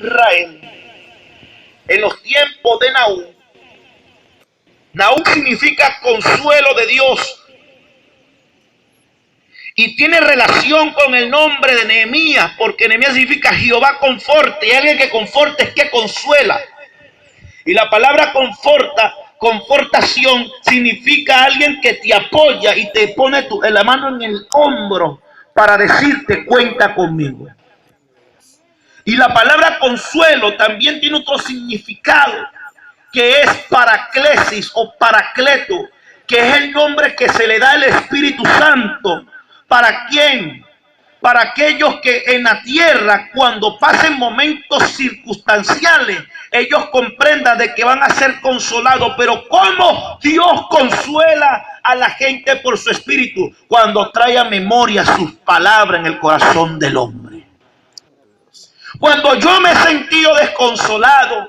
Israel, en los tiempos de Nahum. Nahum significa consuelo de Dios y tiene relación con el nombre de Nehemías, porque Nehemías significa Jehová conforta, y alguien que conforta es que consuela. Y la palabra confortación significa alguien que te apoya y te pone la mano en el hombro para decirte cuenta conmigo. Y la palabra consuelo también tiene otro significado, que es paraclesis o paracleto, que es el nombre que se le da al Espíritu Santo. ¿Para quién? Para aquellos que en la tierra, cuando pasen momentos circunstanciales, ellos comprendan de que van a ser consolados. Pero ¿cómo Dios consuela a la gente por su Espíritu? Cuando trae a memoria sus palabras en el corazón del hombre. Cuando yo me he sentido desconsolado,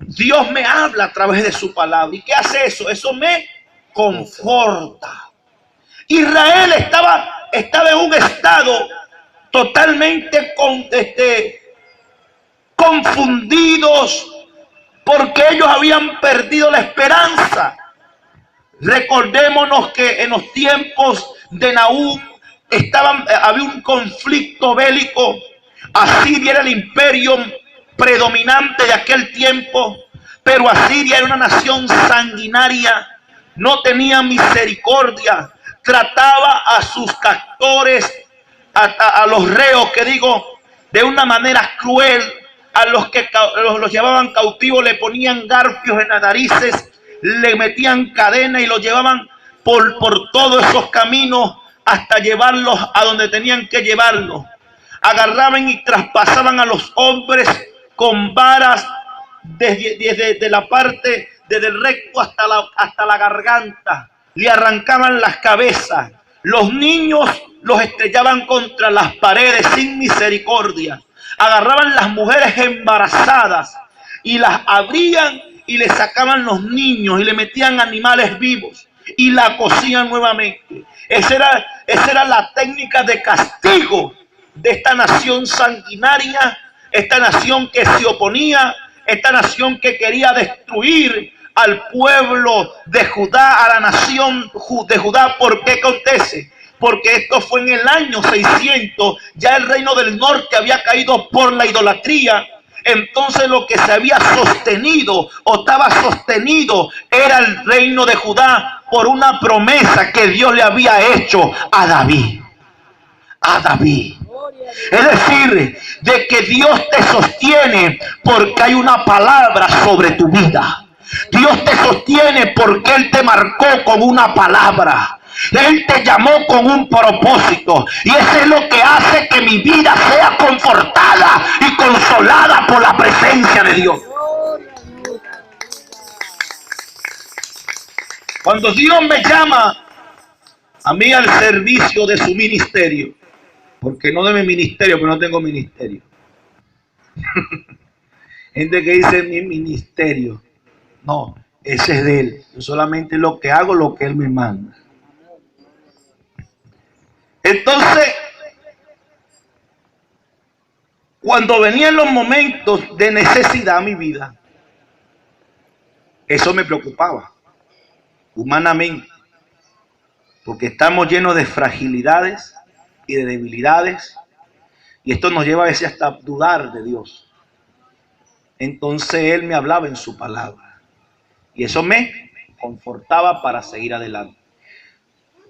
Dios me habla a través de su palabra. ¿Y qué hace eso? Eso me conforta. Israel estaba en un estado totalmente confundidos, porque ellos habían perdido la esperanza. Recordémonos que en los tiempos de Nahum había un conflicto bélico. Asiria era el imperio predominante de aquel tiempo, pero Asiria era una nación sanguinaria, no tenía misericordia, trataba a sus captores, a los reos, de una manera cruel. A los que los llevaban cautivos le ponían garfios en las narices, le metían cadena y los llevaban por todos esos caminos hasta llevarlos a donde tenían que llevarlos. Agarraban y traspasaban a los hombres con varas desde la parte, desde el recto hasta la garganta. Le arrancaban las cabezas. Los niños los estrellaban contra las paredes sin misericordia. Agarraban las mujeres embarazadas y las abrían y le sacaban los niños y le metían animales vivos y la cocían nuevamente. Esa era la técnica de castigo de esta nación sanguinaria, esta nación que se oponía, esta nación que quería destruir al pueblo de Judá, a la nación de Judá. ¿Por qué acontece? Porque esto fue en el año 600, ya el reino del norte había caído por la idolatría. Entonces lo que se había sostenido o estaba sostenido era el reino de Judá por una promesa que Dios le había hecho a David. A David. Es decir, de que Dios te sostiene porque hay una palabra sobre tu vida. Dios te sostiene porque Él te marcó con una palabra. Él te llamó con un propósito, y eso es lo que hace que mi vida sea confortada y consolada por la presencia de Dios. Cuando Dios me llama a mí al servicio de su ministerio, porque no de mi ministerio, porque no tengo ministerio. Gente que dice mi ministerio, no, ese es de Él. Yo solamente lo que hago, lo que Él me manda. Entonces, cuando venían los momentos de necesidad a mi vida, eso me preocupaba humanamente, porque estamos llenos de fragilidades y de debilidades, y esto nos lleva a veces hasta dudar de Dios. Entonces Él me hablaba en su palabra, y eso me confortaba para seguir adelante.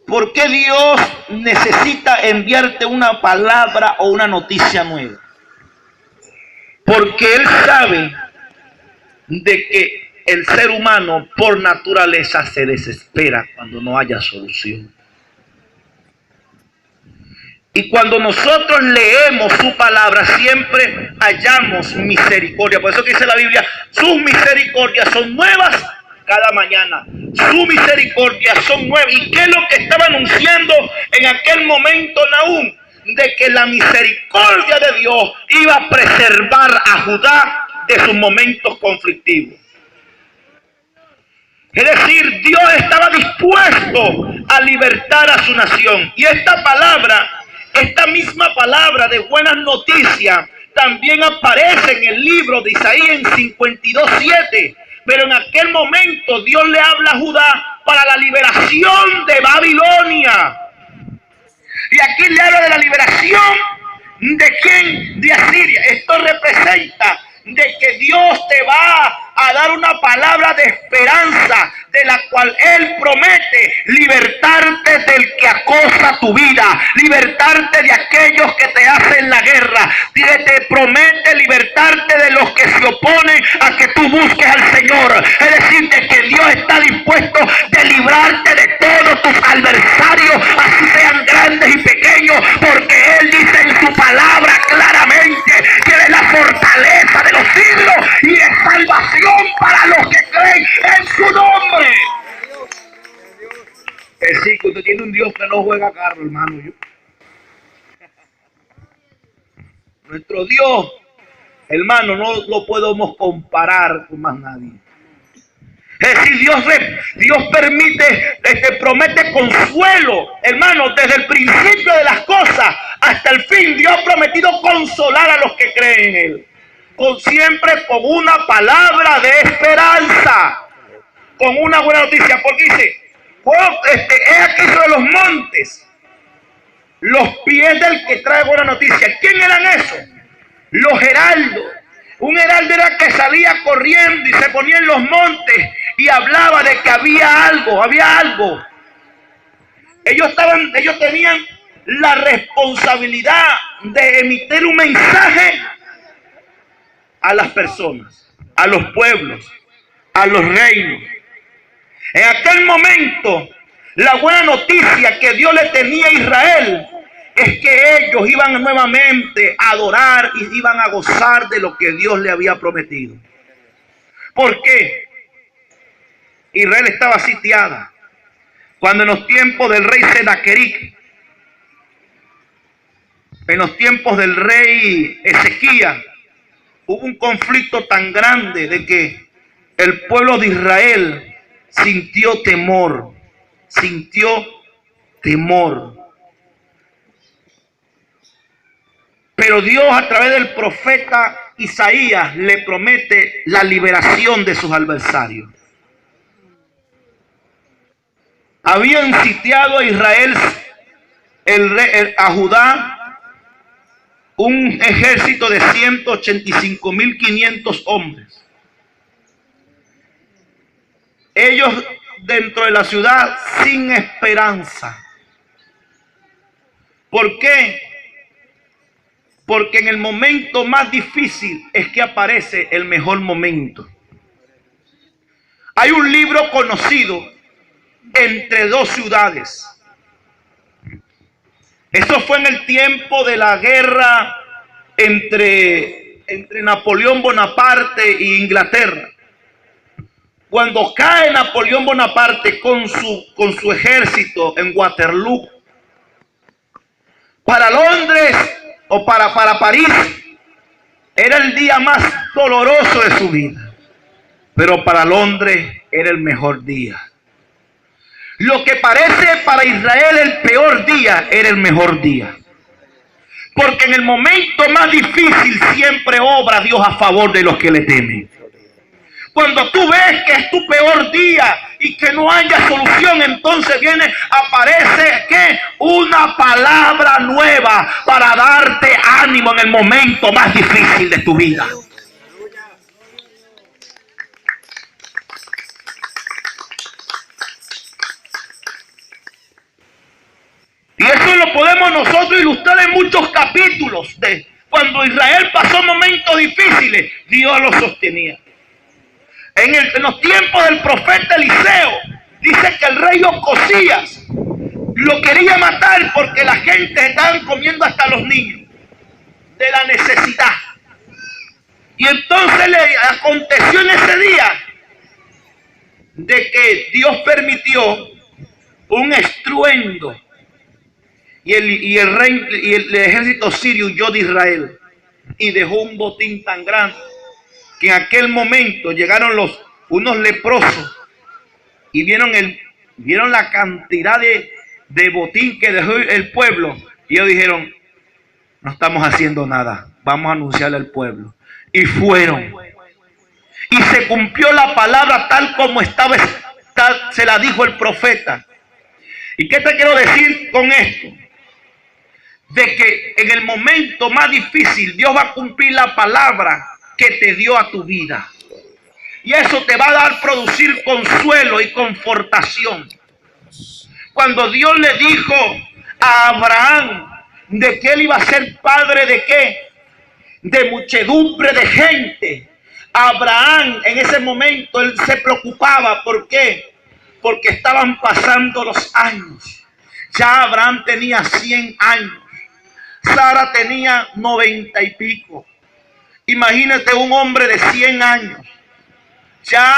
¿Por qué Dios necesita enviarte una palabra o una noticia nueva? Porque Él sabe de que el ser humano por naturaleza se desespera cuando no haya solución. Y cuando nosotros leemos su palabra, siempre hallamos misericordia. Por eso que dice la Biblia, sus misericordias son nuevas cada mañana. Su misericordia son nuevas. ¿Y qué es lo que estaba anunciando en aquel momento Nahum? De que la misericordia de Dios iba a preservar a Judá de sus momentos conflictivos. Es decir, Dios estaba dispuesto a libertar a su nación. Y esta palabra, esta misma palabra de buenas noticias, también aparece en el libro de Isaías en 52:7. Pero en aquel momento Dios le habla a Judá para la liberación de Babilonia. Y aquí le habla de la liberación de quién, de Asiria. Esto representa de que Dios te va a dar una palabra de esperanza, de la cual Él promete libertarte del que acosa tu vida, libertarte de aquellos que te hacen la guerra, te promete libertarte de los que se oponen a que tú busques al Señor. Es decir, de que Dios está dispuesto de librarte de todos tus adversarios, así sean grandes y pequeños, porque Él dice en su palabra claramente que es la fortaleza de los siglos y es salvación para los que creen en su nombre. Es decir, que usted tiene un Dios que no juega carro, hermano. Nuestro Dios, hermano, no lo podemos comparar con más nadie. Es decir, Dios permite, promete consuelo, hermano, desde el principio de las cosas hasta el fin. Dios ha prometido consolar a los que creen en Él, siempre con una palabra de esperanza, con una buena noticia, porque dice, es aquí sobre los montes, los pies del que trae buena noticia. ¿Quién eran esos? Los heraldos. Un heraldo era que salía corriendo y se ponía en los montes y hablaba de que había algo. Ellos tenían la responsabilidad de emitir un mensaje a las personas, a los pueblos, a los reinos. En aquel momento, la buena noticia que Dios le tenía a Israel es que ellos iban nuevamente a adorar y iban a gozar de lo que Dios le había prometido. ¿Por qué? Israel estaba sitiada. Cuando en los tiempos del rey Senaquerib, en los tiempos del rey Ezequías, hubo un conflicto tan grande de que el pueblo de Israel sintió temor. Pero Dios, a través del profeta Isaías, le promete la liberación de sus adversarios. Habían sitiado a Israel, a Judá, un ejército de 185.500 hombres. Ellos dentro de la ciudad sin esperanza. ¿Por qué? Porque en el momento más difícil es que aparece el mejor momento. Hay un libro conocido entre dos ciudades. Eso fue en el tiempo de la guerra entre Napoleón Bonaparte e Inglaterra. Cuando cae Napoleón Bonaparte con su ejército en Waterloo, para Londres o para París era el día más doloroso de su vida, pero para Londres era el mejor día. Lo que parece para Israel el peor día era el mejor día, porque en el momento más difícil siempre obra Dios a favor de los que le temen. Cuando tú ves que es tu peor día y que no haya solución, entonces aparece ¿qué? Una palabra nueva para darte ánimo en el momento más difícil de tu vida. Y eso lo podemos nosotros ilustrar en muchos capítulos de cuando Israel pasó momentos difíciles, Dios lo sostenía. En los tiempos del profeta Eliseo, dice que el rey Ocosías lo quería matar porque la gente estaban comiendo hasta los niños de la necesidad. Y entonces le aconteció en ese día de que Dios permitió un estruendo y el ejército sirio huyó de Israel y dejó un botín tan grande que en aquel momento llegaron unos leprosos y vieron la cantidad de botín que dejó el pueblo, y ellos dijeron: no estamos haciendo nada, vamos a anunciarle al pueblo. Y fueron. Y se cumplió la palabra tal como estaba, se la dijo el profeta. ¿Y qué te quiero decir con esto? De que en el momento más difícil Dios va a cumplir la palabra que te dio a tu vida. Y eso te va a dar producir consuelo y confortación. Cuando Dios le dijo a Abraham de que él iba a ser padre de qué, de muchedumbre de gente, Abraham en ese momento él se preocupaba. ¿Por qué? Porque estaban pasando los años. Ya Abraham tenía 100 años. Sara tenía 90 y pico. Imagínate un hombre de 100 años. Ya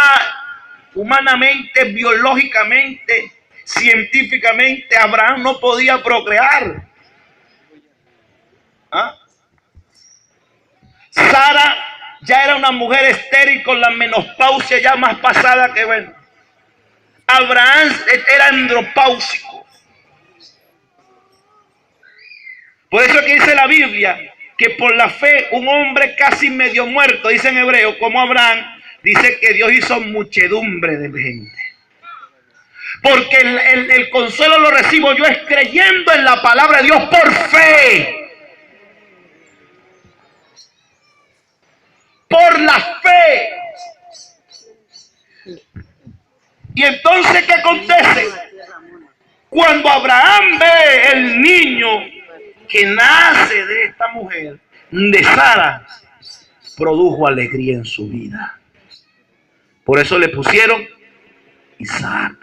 humanamente, biológicamente, científicamente, Abraham no podía procrear. ¿Ah? Sara ya era una mujer estéril con la menopausia ya más pasada que bueno. Abraham era andropáusico. Por eso que dice la Biblia que por la fe un hombre casi medio muerto, dice en hebreo, como Abraham, dice que Dios hizo muchedumbre de gente. Porque el consuelo lo recibo yo es creyendo en la palabra de Dios por fe. Por la fe. Y entonces, ¿qué acontece? Cuando Abraham ve el niño que nace de esta mujer, de Sara, produjo alegría en su vida. Por eso le pusieron Isaac,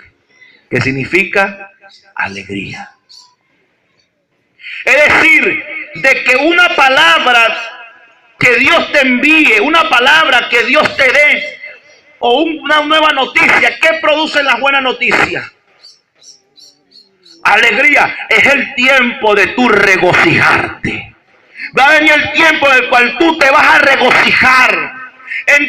que significa alegría. Es decir, de que una palabra que Dios te envíe, una palabra que Dios te dé, o una nueva noticia, ¿qué produce las buenas noticias? Alegría. Es el tiempo de tu regocijarte. Va a venir el tiempo en el cual tú te vas a regocijar. En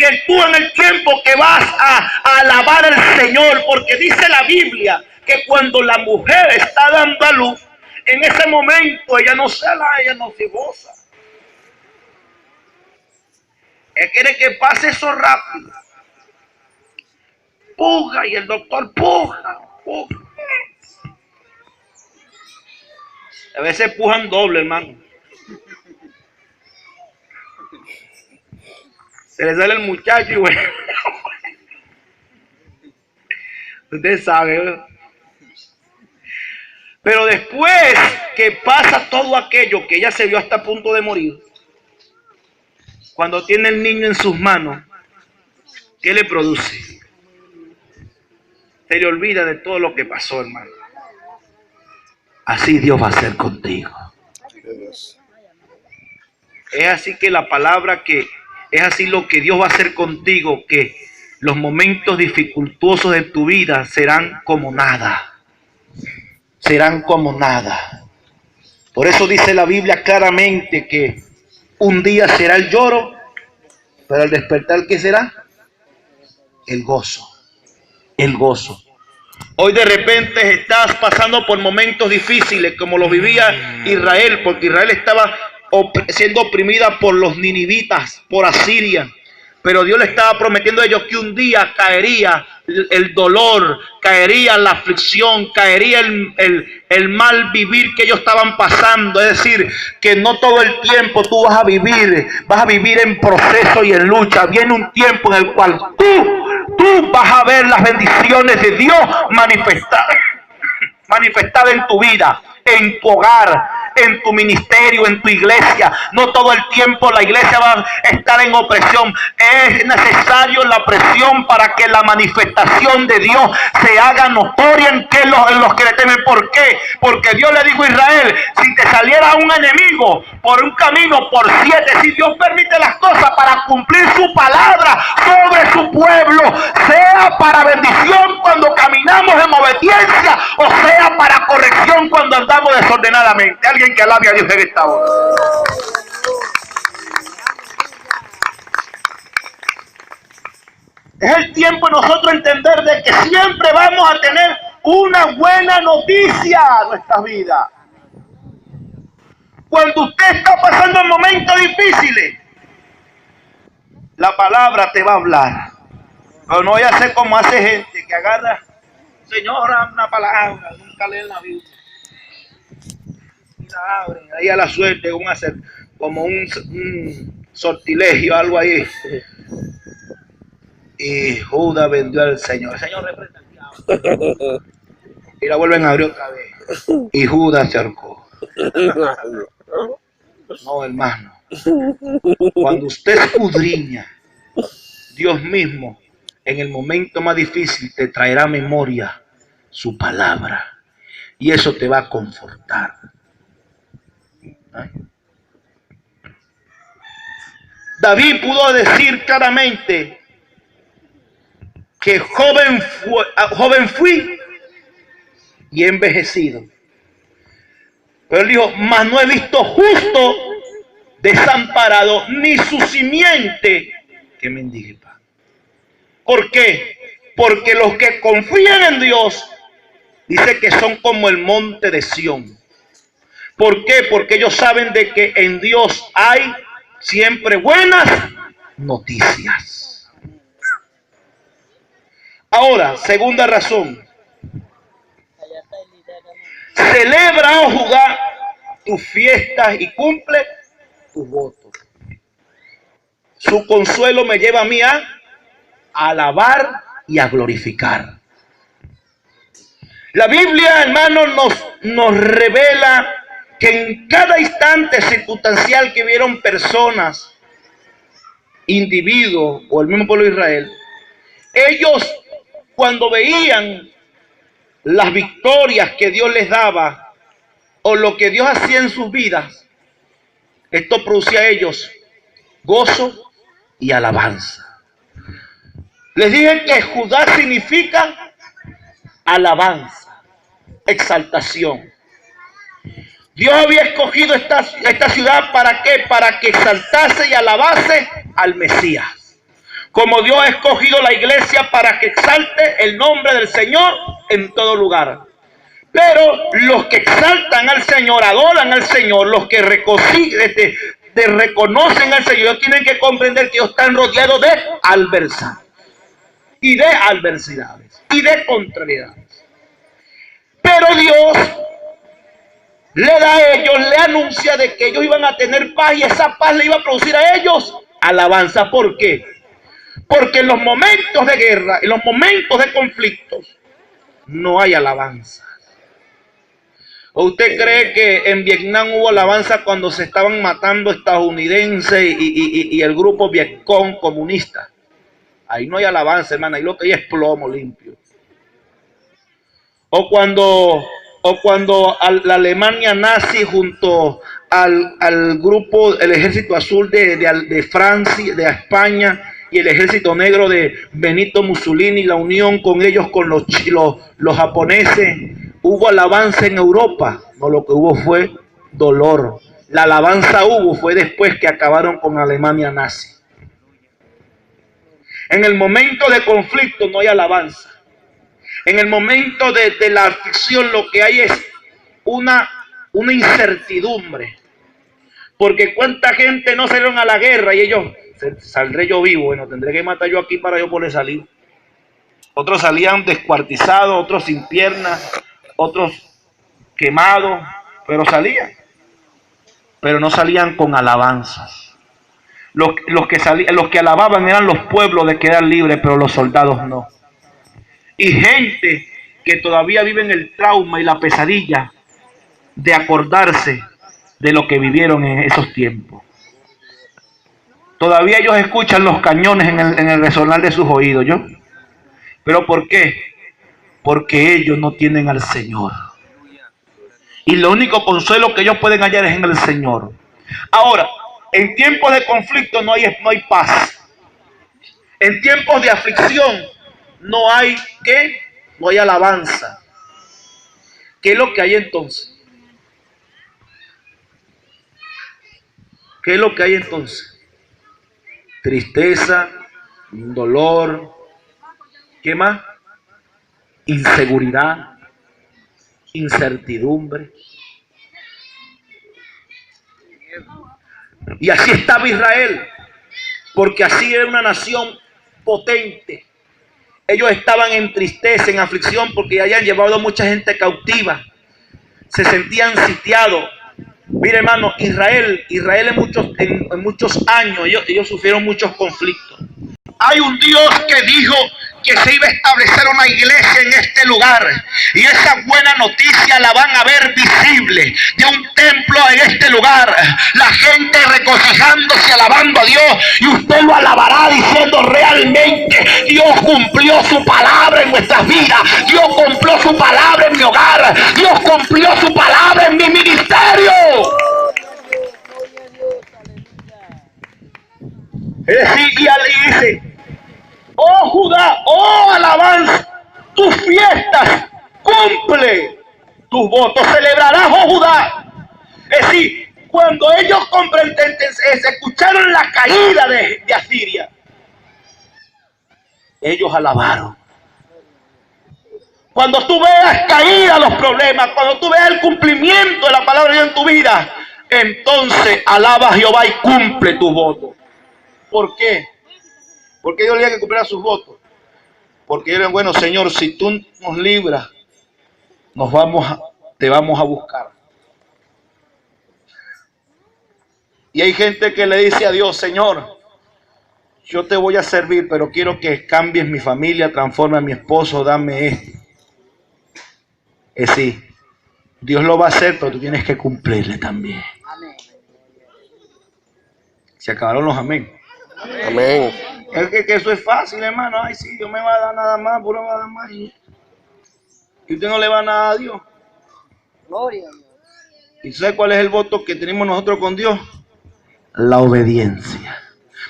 el tiempo que vas a alabar al Señor. Porque dice la Biblia que cuando la mujer está dando a luz, en ese momento ella no se goza. Él quiere que pase eso rápido. Puja y el doctor puja. A veces pujan doble, hermano. Se le sale el muchacho y bueno. Usted sabe, ¿verdad? Pero después que pasa todo aquello que ella se vio hasta a punto de morir, cuando tiene el niño en sus manos, ¿qué le produce? Se le olvida de todo lo que pasó, hermano. Así Dios va a hacer contigo. Es así que la palabra que es así lo que Dios va a hacer contigo, que los momentos dificultosos de tu vida serán como nada. Serán como nada. Por eso dice la Biblia claramente que un día será el lloro, pero al despertar, ¿qué será? El gozo. El gozo. Hoy de repente estás pasando por momentos difíciles como los vivía Israel, porque Israel estaba siendo oprimida por los ninivitas, por Asiria. Pero Dios le estaba prometiendo a ellos que un día caería el dolor, caería la aflicción, caería el mal vivir que ellos estaban pasando. Es decir, que no todo el tiempo tú vas a vivir en proceso y en lucha. Viene un tiempo en el cual tú vas a ver las bendiciones de Dios manifestadas en tu vida, en tu hogar, en tu ministerio, en tu iglesia. No todo el tiempo la iglesia va a estar en opresión. Es necesario la presión para que la manifestación de Dios se haga notoria en los que le temen. ¿Por qué? Porque Dios le dijo a Israel, si te saliera un enemigo por un camino, por 7, si Dios permite las cosas para cumplir su palabra sobre su pueblo, sea para bendición cuando caminamos en obediencia, o sea para corrección cuando andamos desordenadamente. Alguien que alabe a Dios en esta hora. Es el tiempo de nosotros entender de que siempre vamos a tener una buena noticia en nuestra vida. Cuando Cuando usted está pasando momentos difíciles, la palabra te va a hablar. Pero no voy a hacer como hace gente que agarra, señora, una palabra, nunca leen la Biblia. Y la abren ahí a la suerte, como un sortilegio, algo ahí. Y Judas vendió al Señor. El Señor reprenda al diablo. Y la vuelven a abrir otra vez. Y Judas se ahorcó. No, hermano. Cuando usted escudriña, Dios mismo, en el momento más difícil, te traerá a memoria su palabra. Y eso te va a confortar. ¿Eh? David pudo decir claramente que joven fui y he envejecido. Pero él dijo, mas no he visto justo desamparado, ni su simiente que mendigue pan. ¿Por qué? Porque los que confían en Dios, dice que son como el monte de Sión. ¿Por qué? Porque ellos saben de que en Dios hay siempre buenas noticias. Ahora, segunda razón. Celebra, oh Judá, tus fiestas y cumple tus votos. Su consuelo me lleva a mí a alabar y a glorificar. La Biblia, hermanos, nos revela que en cada instante circunstancial que vieron personas, individuos o el mismo pueblo de Israel, ellos cuando veían las victorias que Dios les daba o lo que Dios hacía en sus vidas, esto producía a ellos gozo y alabanza. Les dije que Judá significa alabanza, exaltación. Dios había escogido esta ciudad ¿para qué? Para que exaltase y alabase al Mesías. Como Dios ha escogido la iglesia para que exalte el nombre del Señor en todo lugar. Pero los que exaltan al Señor, adoran al Señor, los que reconocen al Señor, tienen que comprender que ellos están rodeados de adversidades y de adversidades y de contrariedades. Pero Dios le da a ellos, le anuncia de que ellos iban a tener paz y esa paz le iba a producir a ellos alabanza. ¿Por qué? Porque en los momentos de guerra, en los momentos de conflictos, no hay alabanza. ¿O usted cree que en Vietnam hubo alabanza cuando se estaban matando estadounidenses y el grupo Vietcong comunista? Ahí no hay alabanza, hermano, ahí lo que hay es plomo limpio. O cuando la Alemania nazi junto al grupo, el ejército azul de Francia, de España, y el ejército negro de Benito Mussolini, la unión con ellos, con los japoneses, hubo alabanza en Europa. No, lo que hubo fue dolor. La alabanza fue después que acabaron con Alemania nazi. En el momento de conflicto no hay alabanza. En el momento de la aflicción lo que hay es una incertidumbre. Porque cuánta gente no salieron a la guerra y ellos, saldré yo vivo, bueno, tendré que matar yo aquí para yo poder salir. Otros salían descuartizados, otros sin piernas, otros quemados, pero salían. Pero no salían con alabanzas. Los que alababan eran los pueblos de quedar libres, pero los soldados no. Y gente que todavía vive en el trauma y la pesadilla de acordarse de lo que vivieron en esos tiempos. Todavía ellos escuchan los cañones en el resonar de sus oídos, ¿yo? ¿Pero por qué? Porque ellos no tienen al Señor. Y lo único consuelo que ellos pueden hallar es en el Señor. Ahora, en tiempos de conflicto no hay paz. En tiempos de aflicción no hay ¿qué? No hay alabanza. ¿Qué es lo que hay entonces? ¿Qué es lo que hay entonces? Tristeza, dolor, ¿qué más? Inseguridad, incertidumbre. Y así estaba Israel, porque así era una nación potente. Ellos estaban en tristeza, en aflicción, porque habían llevado a mucha gente cautiva. Se sentían sitiados. Mire, hermano, Israel en muchos años, ellos sufrieron muchos conflictos. Hay un Dios que dijo que se iba a establecer una iglesia en este lugar, y esa buena noticia la van a ver visible, de un templo en este lugar, la gente regocijándose, alabando a Dios, y usted lo alabará diciendo: realmente Dios cumplió su palabra en nuestras vidas, Dios cumplió su palabra en mi hogar, Dios cumplió su palabra en mi ministerio. Es decir, y dice: oh Judá, oh alabanza, tus fiestas, cumple tus votos, celebrarás, oh Judá. Es decir, cuando ellos escucharon la caída de Asiria, ellos alabaron. Cuando tú veas caída los problemas, cuando tú veas el cumplimiento de la palabra de Dios en tu vida, entonces alaba a Jehová y cumple tu voto. ¿Por qué? Porque ellos tenían que cumplir sus votos. Porque ellos eran: bueno, Señor, si tú nos libras, te vamos a buscar. Y hay gente que le dice a Dios: Señor, yo te voy a servir, pero quiero que cambies mi familia, transforme a mi esposo, dame esto. Es decir, Dios lo va a hacer, pero tú tienes que cumplirle también. Amén. Se acabaron los amén. Amén. Es que eso es fácil, hermano. Ay, sí, Dios me va a dar nada más, puro nada más. Y usted no le va nada a Dios. Gloria a Dios. ¿Y sabe cuál es el voto que tenemos nosotros con Dios? La obediencia.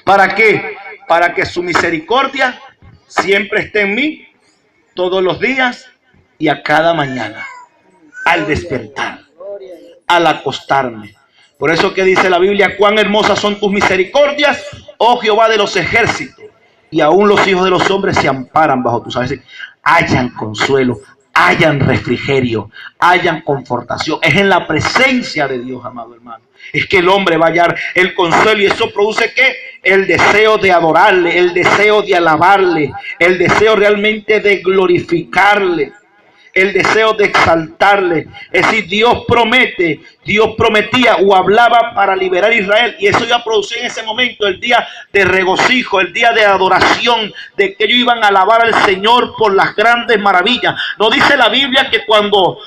¿Para qué? Para que su misericordia siempre esté en mí, todos los días y a cada mañana, al despertar, al acostarme. Por eso que dice la Biblia: cuán hermosas son tus misericordias, oh Jehová de los ejércitos, y aún los hijos de los hombres se amparan bajo tus alas. Hayan consuelo, hayan refrigerio, hayan confortación. Es en la presencia de Dios, amado hermano, es que el hombre va a hallar el consuelo, y eso produce ¿qué? El deseo de adorarle, el deseo de alabarle, el deseo realmente de glorificarle, el deseo de exaltarle. Es decir, Dios prometía o hablaba para liberar a Israel, y eso iba a producir en ese momento el día de regocijo, el día de adoración, de que ellos iban a alabar al Señor por las grandes maravillas. ¿No dice la Biblia que cuando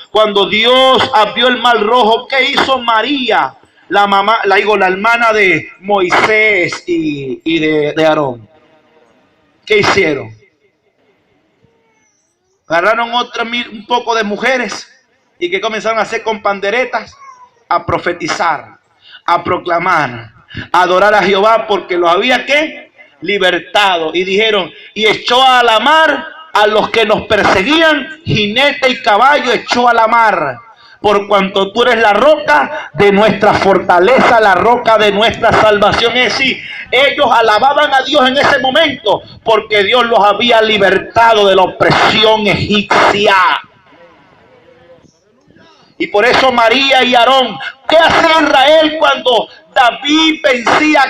Dios abrió el mar rojo, qué hizo María, la hermana de Moisés y de Aarón? ¿Qué hicieron? Agarraron un poco de mujeres y que comenzaron a hacer con panderetas, a profetizar, a proclamar, a adorar a Jehová, porque lo había ¿qué? Libertado. Y dijeron: y echó a la mar a los que nos perseguían, jinete y caballo echó a la mar, por cuanto tú eres la roca de nuestra fortaleza, la roca de nuestra salvación. Es decir, ellos alababan a Dios en ese momento, porque Dios los había libertado de la opresión egipcia. Y por eso María y Aarón, ¿qué hacía Israel cuando David vencía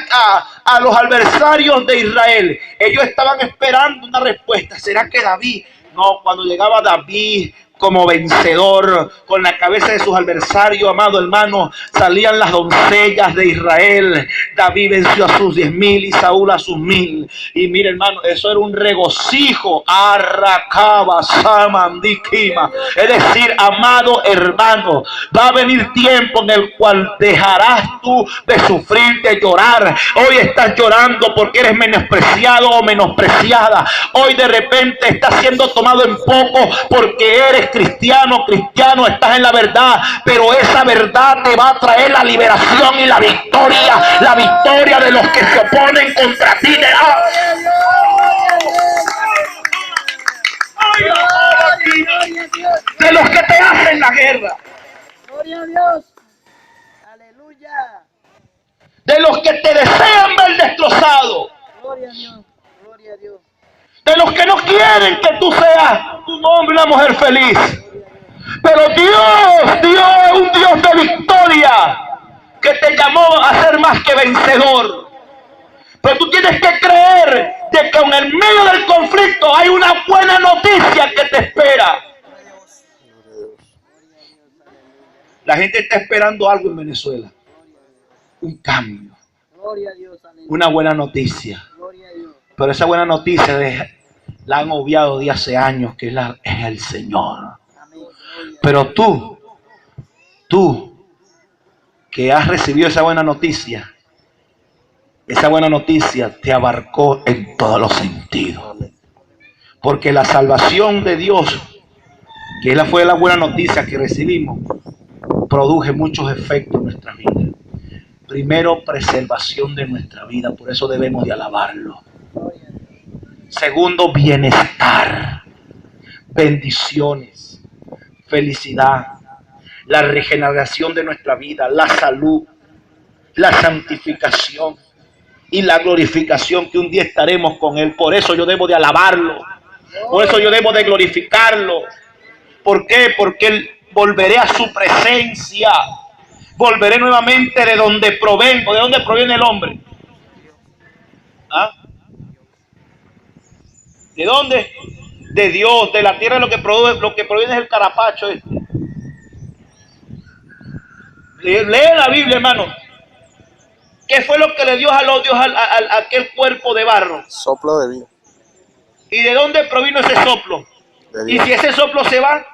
a los adversarios de Israel? Ellos estaban esperando una respuesta. ¿Será que David? No, cuando llegaba David como vencedor, con la cabeza de sus adversarios, amado hermano, salían las doncellas de Israel. David venció a sus 10,000 y Saúl a sus 1,000. Y mire, hermano, eso era un regocijo. Arracaba, Samandikima. Es decir, amado hermano, va a venir tiempo en el cual dejarás tú de sufrir, de llorar. Hoy estás llorando porque eres menospreciado o menospreciada. Hoy de repente estás siendo tomado en poco porque eres cristiano, estás en la verdad, pero esa verdad te va a traer la liberación y la victoria de los que se oponen contra ti. De los que te hacen la guerra. Gloria a Dios. Aleluya. De los que te desean ver destrozado. Gloria a Dios. Gloria a Dios. De los que no quieren que tú seas un hombre y una mujer feliz. Pero Dios es un Dios de victoria. que te llamó a ser más que vencedor. Pero tú tienes que creer de que en el medio del conflicto hay una buena noticia que te espera. La gente está esperando algo en Venezuela. Un cambio. Gloria a Dios. Aleluya. Una buena noticia. Gloria a Dios. Pero esa buena noticia la han obviado de hace años, que es el Señor. Amén. Gloria. Pero tú que has recibido esa buena noticia te abarcó en todos los sentidos. Porque la salvación de Dios, que fue la buena noticia que recibimos, produce muchos efectos en nuestra vida. Primero, preservación de nuestra vida, por eso debemos de alabarlo. Segundo, bienestar, bendiciones, felicidad, la regeneración de nuestra vida, la salud, la santificación y la glorificación, que un día estaremos con Él. Por eso yo debo de alabarlo, por eso yo debo de glorificarlo. ¿Por qué? Porque volveré a su presencia, volveré nuevamente de donde provengo. ¿De dónde proviene el hombre? ¿Ah? ¿De dónde? De Dios, de la tierra. Lo que proviene es el carapacho. Lee la Biblia, hermano. ¿Qué fue lo que le dio a Dios a aquel cuerpo de barro? Soplo de vida. ¿Y de dónde provino ese soplo? Y si ese soplo se va,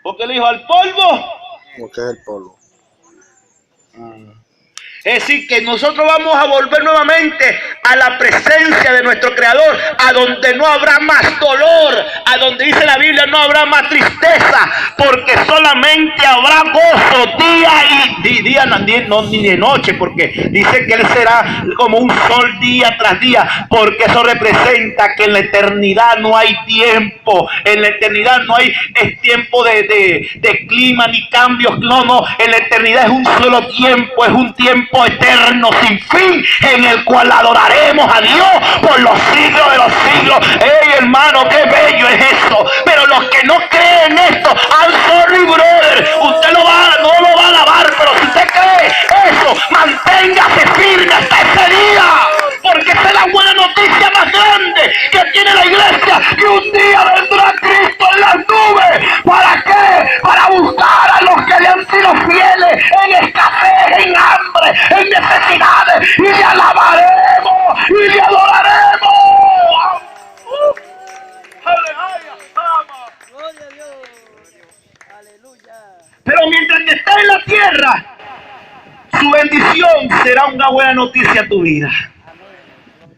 porque le dijo al polvo. Lo que es el polvo. Es decir, que nosotros vamos a volver nuevamente a la presencia de nuestro Creador, a donde no habrá más dolor, a donde dice la Biblia no habrá más tristeza, porque solamente habrá gozo día no ni de noche, porque dice que Él será como un sol día tras día, porque eso representa que en la eternidad no hay tiempo, en la eternidad no hay tiempo de clima ni cambios, no, en la eternidad es un solo tiempo, es un tiempo eterno sin fin, en el cual adoraremos a Dios por los siglos de los siglos. ¡Ey, hermano, qué bello es eso! Pero los que no creen esto, I'm sorry, brother, usted no lo va a alabar, pero si usted cree eso, manténgase firme hasta ese día, porque esa es la buena noticia más grande que tiene la iglesia, que un día vendrá Cristo en las nubes. ¿Para qué? Para buscar a los que le han sido fieles en escasez, en hambre, en necesidades, y le alabaremos y le adoraremos. Gloria a Dios. Aleluya. Pero mientras que está en la tierra, su bendición será una buena noticia a tu vida.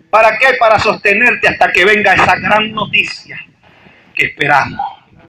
¿Para qué? Para sostenerte hasta que venga esa gran noticia que esperamos.